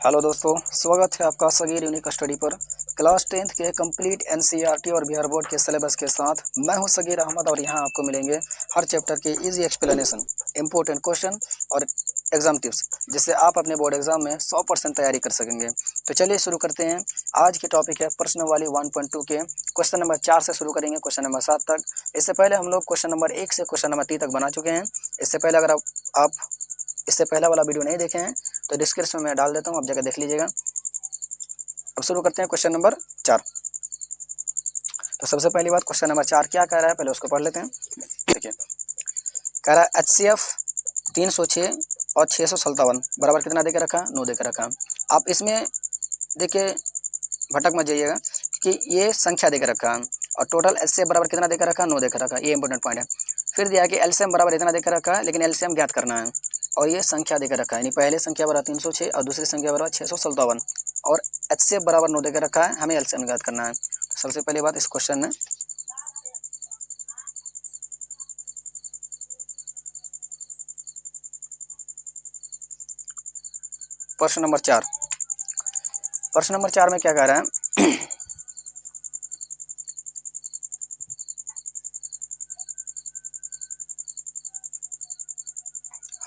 Hello दोस्तों, स्वागत है आपका सगीर यूनिक स्टडी पर। क्लास 10th के कंप्लीट एनसीईआरटी और बिहार बोर्ड के सिलेबस के साथ मैं हूं सगीर अहमद और यहां आपको मिलेंगे हर चैप्टर के इजी एक्सप्लेनेशन, इंपॉर्टेंट क्वेश्चन और एग्जाम टिप्स, जिससे आप अपने बोर्ड एग्जाम में 100% तैयारी कर सकेंगे। तो चलिए शुरू करते हैं। आज की टॉपिक है प्रश्न वाली 1.2 के क्वेश्चन नंबर 4 से शुरू करेंगे क्वेश्चन नंबर 7 तक। इससे पहले हम लोग क्वेश्चन नंबर 1 से क्वेश्चन नंबर 3 तक बना चुके हैं। इससे पहले अगर आप इससे पहला वाला वीडियो नहीं देखे हैं तो डिस्क्रिप्शन में डाल देता हूँ, आप जाकर देख लीजिएगा। अब शुरू करते हैं क्वेश्चन नंबर 4। तो सबसे पहली बात, क्वेश्चन नंबर 4 क्या कह रहा है पहले उसको पढ़ लेते हैं। देखिए, कह रहा है HCF 306 और 657 बराबर कितना देकर रखा, 9 देकर रखा। आप इसमें देखिए भटक मत जाइएगा कि ये संख्या देकर रखा और टोटल HCF बराबर कितना देकर रखा, 9 देकर रखा। ये इंपॉर्टेंट पॉइंट है। फिर दिया कि LCM बराबर इतना देकर रखा है, लेकिन LCM ज्ञात करना है और ये संख्या देकर रखा है, यानी पहले संख्या बराबर 306 और दूसरी संख्या बराबर 657 और HCF बराबर 9 देकर रखा है, हमें LCM ज्ञात करना है। तो सबसे पहली बात इस क्वेश्चन में प्रश्न नंबर 4। प्रश्न नंबर 4 में क्या कह रहा है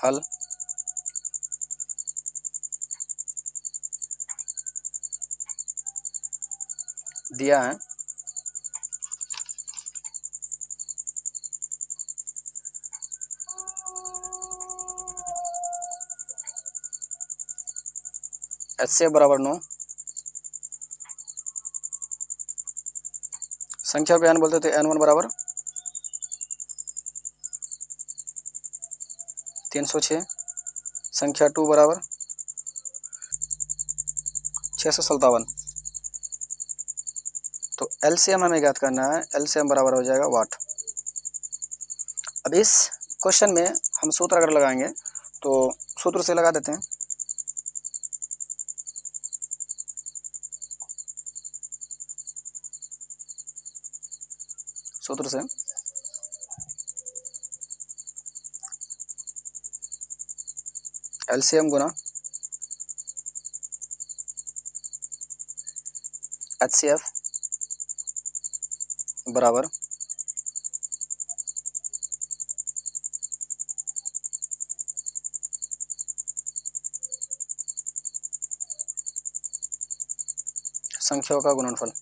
हल दिया है HCF बराबर 9, संख्या को n बोलते थे, N1 बराबर 306, संख्या 2 बराबर 657। तो LCM हमें ज्ञात करना है, LCM बराबर हो जाएगा वाट। अब इस क्वेश्चन में हम सूत्र अगर लगाएंगे तो सूत्र से लगा देते हैं। सूत्र से LCM गुना HCF बराबर संख्याओं का गुणनफल।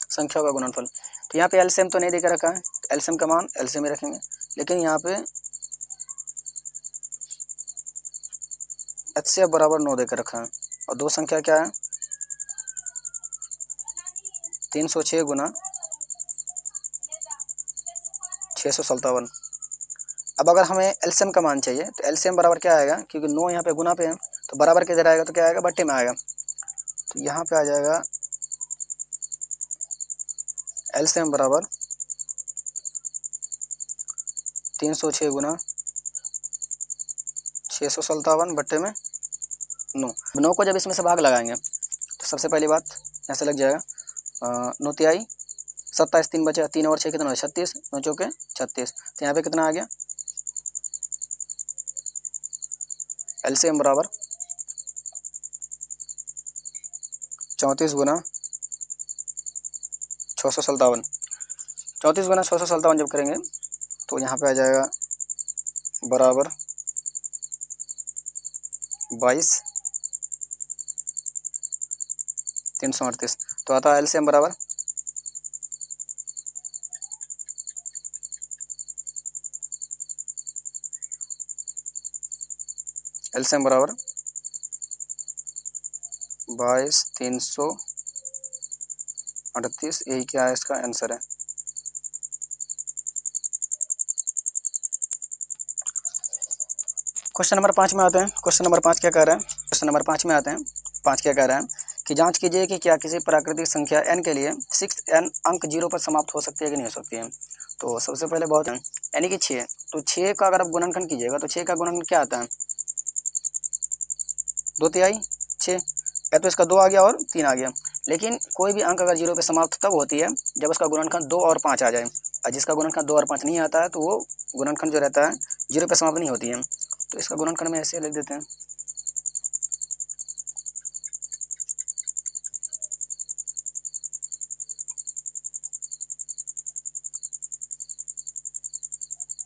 संख्याओं का गुणनफल। तो यहाँ पे एलसीएम तो नहीं देकर रखा है, एलसीएम का मान एलसीएम में रखेंगे, लेकिन यहाँ पे HCF बराबर 9 देकर रखा है और दो संख्या क्या है, 306 गुना 657। अब अगर हमें एलसीएम का मान चाहिए तो एलसीएम बराबर क्या आएगा, क्योंकि 9 यहाँ पे गुना पे है तो बराबर किधर आएगा, तो क्या आएगा, बट्टे में आएगा। तो यहाँ पे आ जाएगा एलसीएम बराबर 306 गुना 657 बट्टे में 9। 9 को जब इसमें से भाग लगाएंगे तो सबसे पहली बात यहाँ से लग जाएगा 9 तिहाई 27, 3 बचे, 3 और 6 कितना, 36, 9 चौके 36। तो यहाँ पे कितना आ गया, एलसीएम बराबर 34 गुना 657। 34 गुना 657 जब करेंगे तो यहाँ पे आ जाएगा बराबर 22 338। तो आता है एलसीएम बराबर एलसीएम बराबर 22 338। यही क्या है, इसका आंसर है। क्वेश्चन नंबर 5 में आते हैं। क्वेश्चन नंबर 5 क्या कह रहा है, क्वेश्चन नंबर 5 में आते हैं। 5 क्या कह रहा है कि जांच कीजिए कि क्या किसी प्राकृतिक संख्या n के लिए 6n अंक 0 पर समाप्त हो सकती है कि नहीं हो सकती है। तो सबसे पहले बहुत है, यानी कि 6, तो 6 का अगर आप गुणनखंड कीजिएगा तो 6 का गुणनखंड क्या आता है, 2 तिहाई 6, या तो इसका 2 आ गया और 3 आ गया। लेकिन कोई भी अंक अगर 0 पे समाप्त तब होती है जब उसका गुणनखंड 2 और 5 आ जाए, और जिसका गुणनखंड 2 और 5 नहीं आता है तो वो गुणनखंड जो रहता है 0 पे समाप्त नहीं होती है। तो इसका गुणनखंड में ऐसे लिख देते हैं।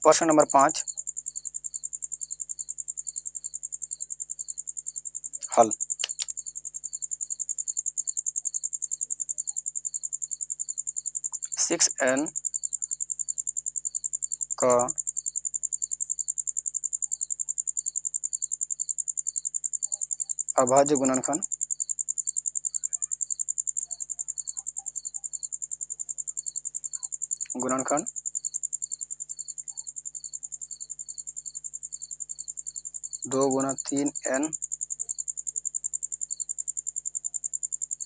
प्रश्न नंबर 5 हल। सिक्स एन का अभाज्य गुणनखंड दो गुना 3n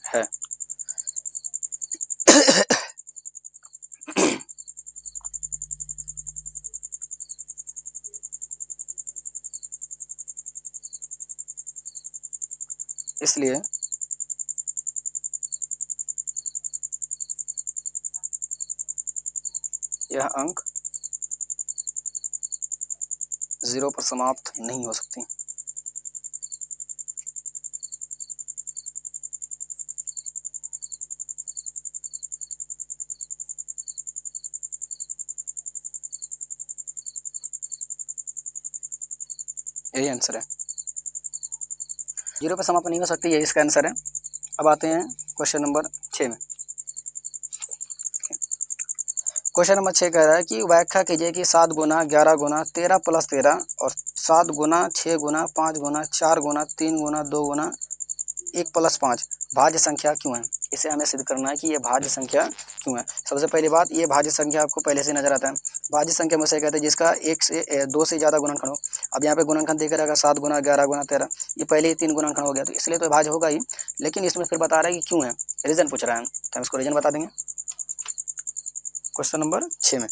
है। इसलिए यह अंक 0 पर समाप्त नहीं हो सकती। यही आंसर है, 0 पर समाप्त नहीं हो सकती, यही इसका आंसर है। अब आते हैं क्वेश्चन नंबर 6 में। क्वेश्चन नंबर 6 कह रहा है कि व्याख्या कीजिए कि 7 गुना 11 गुना 13 प्लस 13 और 7 गुना 6 गुना 5 गुना 4 गुना 3 गुना 2 गुना 1 प्लस 5 भाज्य संख्या क्यों है। इसे हमें सिद्ध करना है कि यह भाज्य संख्या क्यों है। सबसे पहली बात, ये भाज्य संख्या आपको पहले से नजर आता है। भाज्य संख्या में उसे कहते हैं जिसका 2 से ज़्यादा गुणनखंड हो। अब यहाँ पे गुणनखंड देख रहेगा 7 गुना 11 गुना 13, ये पहले ही 3 गुणनखंड हो गया, तो इसलिए तो भाज्य होगा ही। लेकिन इसमें फिर बता रहा है कि क्यों है, रीजन पूछ रहा है, तो हम इसको रीजन बता देंगे क्वेश्चन नंबर 6 में।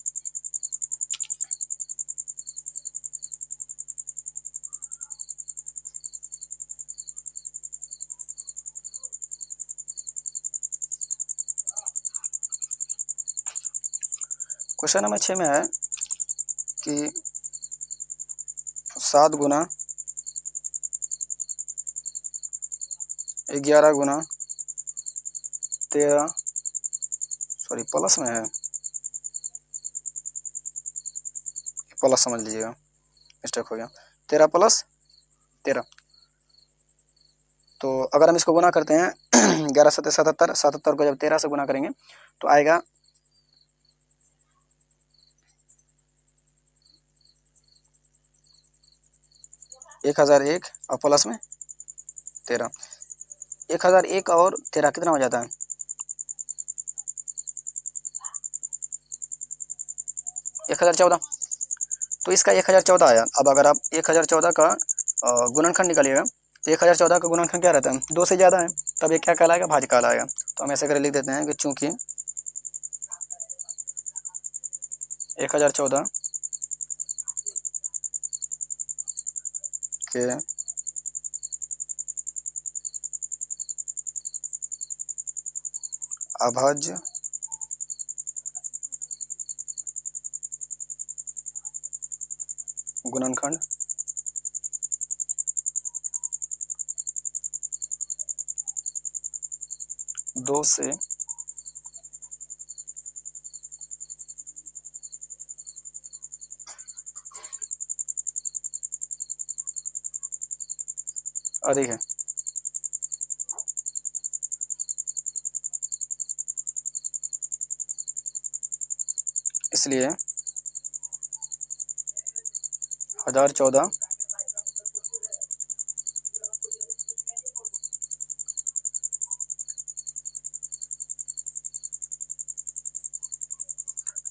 क्वेश्चन नंबर 6 में है कि 7 गुना 11 गुना 13, सॉरी प्लस में है, प्लस समझ लीजिएगा, मिस्टेक हो गया, 13 प्लस 13। तो अगर हम इसको गुना करते हैं 11 7 77, 77 को जब 13 से गुना करेंगे तो आएगा 1001 और प्लस में 13, 1001 और 13 कितना हो जाता है, 1014। तो इसका 1014 आया। अब अगर आप 1014 का गुणनखंड निकालिएगा तो 1014 का गुणनखंड क्या रहता है, 2 से ज़्यादा है, तब ये क्या कहलाएगा, भाज्य कहलाएगा। तो हम ऐसे कर लिख देते हैं कि चूंकि 1014 के अभाज्य गुणनखंड 2 से अधिक है। इसलिए 1014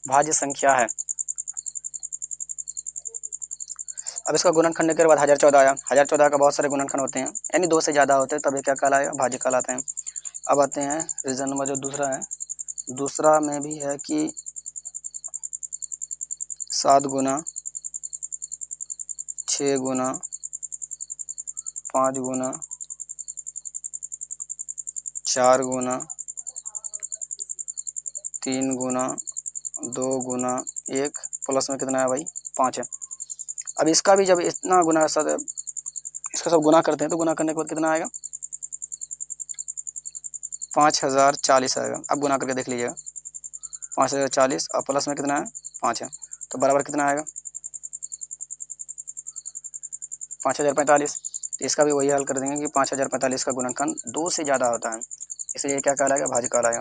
भाज्य संख्या है। अब इसका गुणनखंड के बाद 1014 आया। 1014 का बहुत सारे गुणनखंड होते हैं, यानी 2 से ज़्यादा होते हैं, तब ये क्या कहलाएगा, भाज्य कहलाते हैं। अब आते हैं रीजन नंबर जो दूसरा है, दूसरा में भी है कि 7 गुना 6 गुना 5 गुना 4 गुना 3 गुना 2 गुना 1 प्लस में कितना है भाई, 5 है। अब इसका भी जब इतना गुना इसका सब गुना करते हैं तो गुना करने के बाद कितना आएगा, 5040 आएगा। अब गुना करके देख लीजिएगा, 5040 और प्लस में कितना है 5 है, तो बराबर कितना आएगा 5045। तो इसका भी वही हल कर देंगे कि 5045 का गुणनखंड 2 से ज़्यादा होता है, इसलिए क्या कहलाएगा, भाज्य कहलाएगा।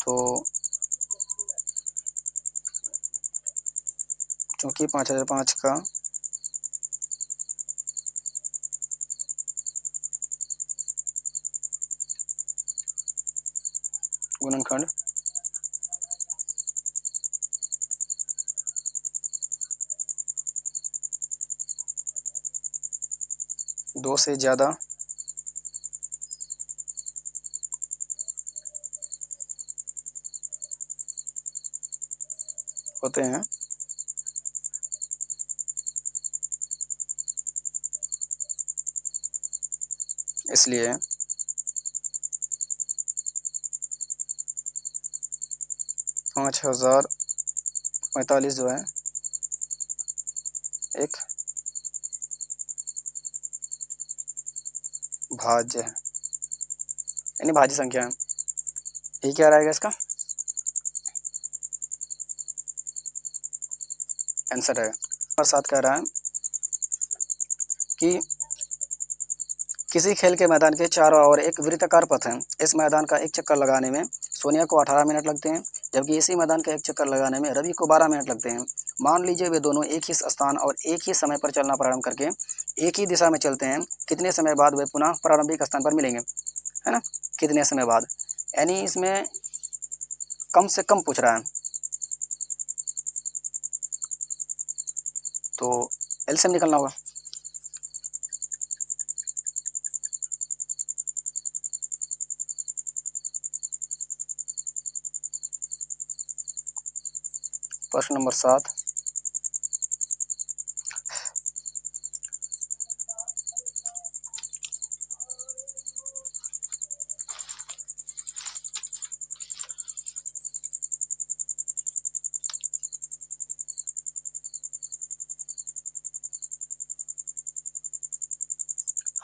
तो चूँकि 5005 का गुणनखंड 2 से ज़्यादा होते हैं, इसलिए 5045 जो है एक भाज्य है, यानी भाज्य संख्या है। ये क्या रहेगा इसका आंसर है। नंबर 7 कह रहा है कि किसी खेल के मैदान के चारों ओर एक वृत्ताकार पथ है। इस मैदान का एक चक्कर लगाने में सोनिया को 18 मिनट लगते हैं, जबकि इसी मैदान का एक चक्कर लगाने में रवि को 12 मिनट लगते हैं। मान लीजिए वे दोनों एक ही स्थान और एक ही समय पर चलना प्रारंभ करके एक ही दिशा में चलते हैं। कितने समय बाद वे पुनः प्रारंभिक स्थान पर मिलेंगे, है ना, कितने समय बाद, यानी इसमें कम से कम पूछ रहा है। तो एलसीएम निकलना होगा। प्रश्न नंबर 7,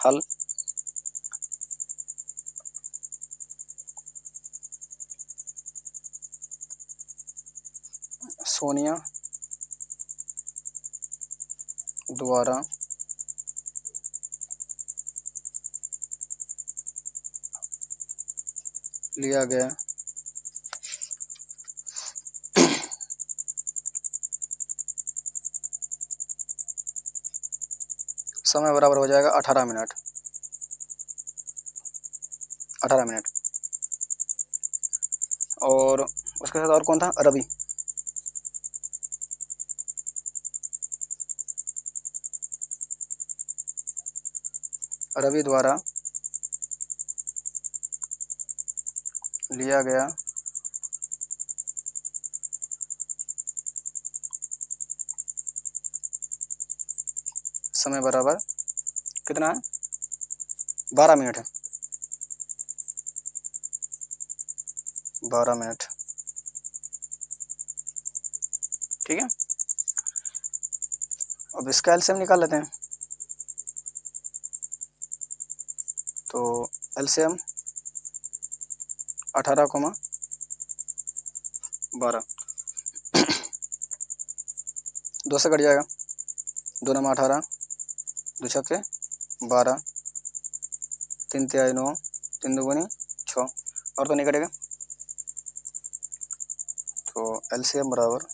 हल। सोनिया द्वारा लिया गया समय बराबर हो जाएगा 18 मिनट, 18 मिनट। और उसके साथ और कौन था, रवि। रवि द्वारा लिया गया समय बराबर कितना है, 12 मिनट है, 12 मिनट, ठीक है। अब इसका एलसीएम निकाल लेते हैं। तो एलसीएम 18, 12 2 से कट जाएगा, 2 9 18, 2 छक्के 12, 3 तिहाई 9, 3 दूनी 6, और तो नहीं कटेगा। तो एलसीएम बराबर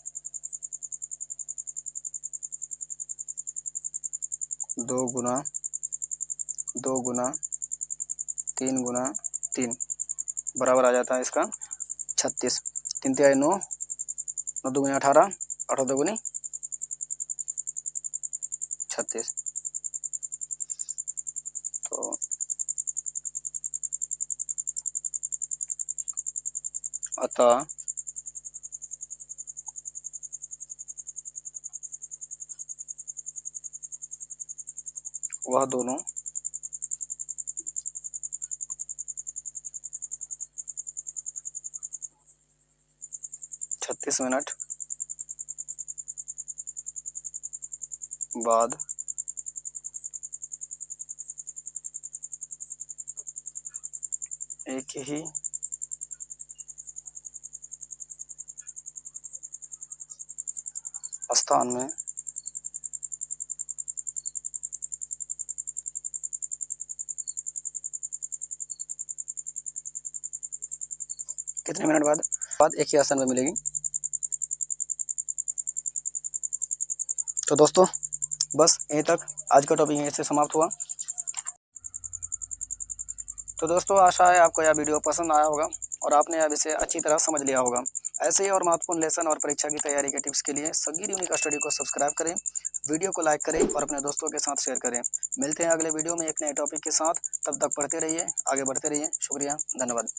2 गुना 3 गुना 3 बराबर आ जाता है इसका 36। 3 तिहाई 9, 9 दूनी 18, 18 दूनी 36। तो अतः वह दोनों 36 मिनट बाद एक ही स्थान में कितने मिनट बाद एक ही स्थान में मिलेगी। तो दोस्तों बस यहीं तक आज का टॉपिक यहीं से समाप्त हुआ। तो दोस्तों आशा है आपको यह वीडियो पसंद आया होगा और आपने यह विषय अच्छी तरह समझ लिया होगा। ऐसे ही और महत्वपूर्ण लेसन और परीक्षा की तैयारी के टिप्स के लिए सगीर यूनिक स्टडी को सब्सक्राइब करें, वीडियो को लाइक करें और अपने दोस्तों के साथ शेयर करें। मिलते हैं अगले वीडियो में एक नए टॉपिक के साथ। तब तक पढ़ते रहिए, आगे बढ़ते रहिए। शुक्रिया, धन्यवाद।